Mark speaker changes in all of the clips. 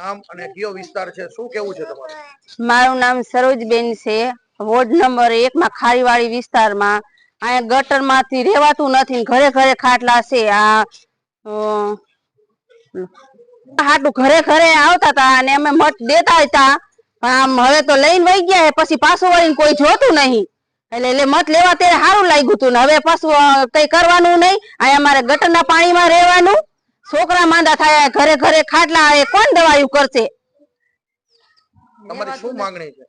Speaker 1: નામ અને કયો વિસ્તાર છે, શું કેવું છે તમારું?
Speaker 2: મારું નામ સરોજબેન છે, વોર્ડ નંબર 1 માં ખારીવાડી વિસ્તારમાં. અહીંયા ગટર માંથી રહેવાતું નથી, ઘરે ઘરે ખાટલા છે. આ હાટું ઘરે ઘરે આવતા હતા અને અમે મત દેતા હતા. આમ હવે તો લઈને વહી ગયા, પછી પાછું વળીને કોઈ જોતું નહીં. એટલે મત લેવા ત્યારે સારું લાગ્યું હતું ને હવે પાછું કઈ કરવાનું નહીં. અહીંયા અમારે ગટરના પાણીમાં રહેવાનું, છોકરા માંદા થાય, ઘરે ઘરે ખાટલા, એ કોણ દવાયું કરશે?
Speaker 1: તમારી શું માંગણી છે?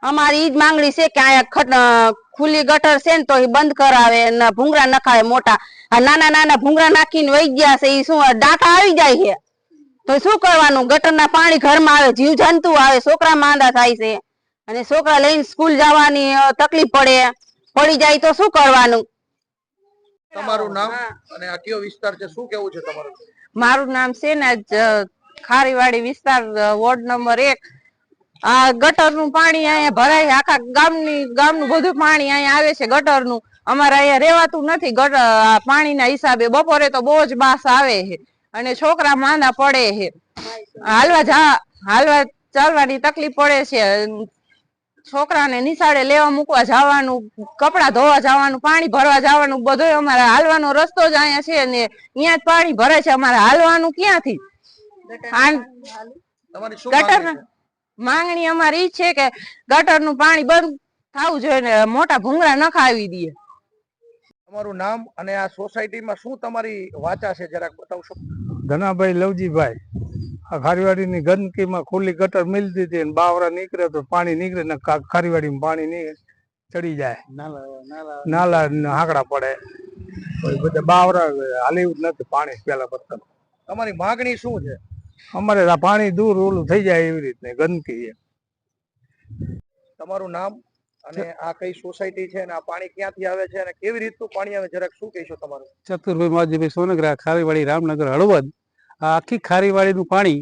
Speaker 2: અમારી ઈ જ માંગણી છે કે અહીંયા ખુલ્લી ગટર છે ને તો એ બંધ કરાવે ને ભૂંગરા નખાવે મોટા. આ નાના નાના ભૂંગરા નાખીને વહી ગયા છે, એ શું ડાટા આવી જાય છે તો શું કરવાનું? ગટરના પાણી ઘરમાં આવે, જીવ જંતુ આવે, છોકરા માંદા થાય છે અને છોકરા લઈને સ્કૂલ જવાની તકલીફ પડી જાય તો શું કરવાનું?
Speaker 1: તમારું નામ અને આ કયો વિસ્તાર છે, શું કેવું છે તમારું?
Speaker 2: મારું નામ છે ને ખારીવાડી વિસ્તાર, વોર્ડ નંબર 1. આ ગટરનું પાણી અહીંયા ભરાય, આખા ગામનું બધું પાણી અહીંયા આવે છે ગટરનું. અમારે અહીંયા રહેવાતું નથી પાણીના હિસાબે. બપોરે તો બહુ જ બાસ આવે છે અને છોકરા માંદા પડે છે, હાલવા ચાલવાની તકલીફ પડે છે. છોકરાને નિશાળે લેવા મૂકવા જવાનું, કપડા ધોવા જવાનું, પાણી ભરવા જવાનું, બધું અમારે હાલવાનો રસ્તો જ અહીંયા છે ને અહીંયા જ પાણી ભરે છે. અમારે હાલવાનું ક્યાંથી? ગટર માંગણી અમારી ઈ છે કે ગટરનું પાણી બંધ થવું જોઈએ ને મોટા ભૂંગરા નખાવી દે.
Speaker 1: તમારું નામ અને આ સોસાયટીમાં શું તમારી વાચા છે, જરાક બતાવશો?
Speaker 3: ધનાભાઈ લવજીભાઈ. આ ખારીવાડીની ગંદકીમાં ખુલ્લી ગટર મિલી દીધી અને બાવરા નીકળે તો પાણી નીકળે ને ખારીવાડીમાં પાણી ચડી જાય, નાલા હાકડા પડે, બધા બાવરા હાલી જ નથી પાણી પેલા કરતા.
Speaker 1: તમારી માંગણી શું છે?
Speaker 3: અમારે આ પાણી દૂર ઓલું થઈ જાય એવી રીતને ગંદકી છે.
Speaker 1: તમારું નામ અને આ કઈ સોસાયટી છે અને આ પાણી ક્યાંથી આવે છે અને કેવી રીતનું પાણી આવે જરાક શું કહેશો તમારું?
Speaker 4: ચતુરભાઈ માજીભાઈ સોનગરા, ખારીવાડી, રામનગર, હળવદ. આ આખી ખારીવાડીનું પાણી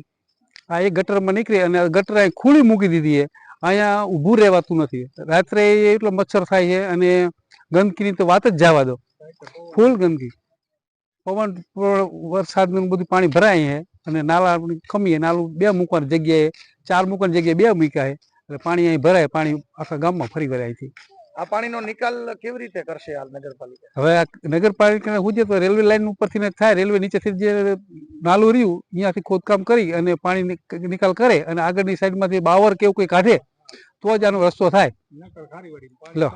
Speaker 4: આ એક ગટરમાં નીકળે અને ગટર અહીં ખુલ્લી મૂકી દીધી છે. અહીંયા ઊભું રહેવાતું નથી. રાત્રે એટલો મચ્છર થાય છે અને ગંદકીની તો વાત જ જવા દો, ફૂલ ગંદકી. પવન વરસાદનું બધું પાણી ભરાય છે અને નાલા ખમીએ, નાલું 2 મૂકવાની જગ્યાએ 4 મૂકવાની જગ્યાએ 2 મૂક્યા છે એટલે પાણી અહીં ભરાય. પાણી આખા ગામમાં ફરી વળે અહીંથી.
Speaker 1: આ પાણીનો નિકાલ કેવી રીતે કરશે હાલ નગરપાલિકા?
Speaker 4: હવે આ નગરપાલિકા હુજે તો રેલવે લાઈન ઉપરથી થાય, રેલવે નીચેથી જે નાલું રહ્યું અહીંયાથી ખોદકામ કરી અને પાણી નિકાલ કરે અને આગળની સાઈડમાંથી બાવર કે એવું કંઈ કાઢે તો જ આનો રસ્તો થાય. લો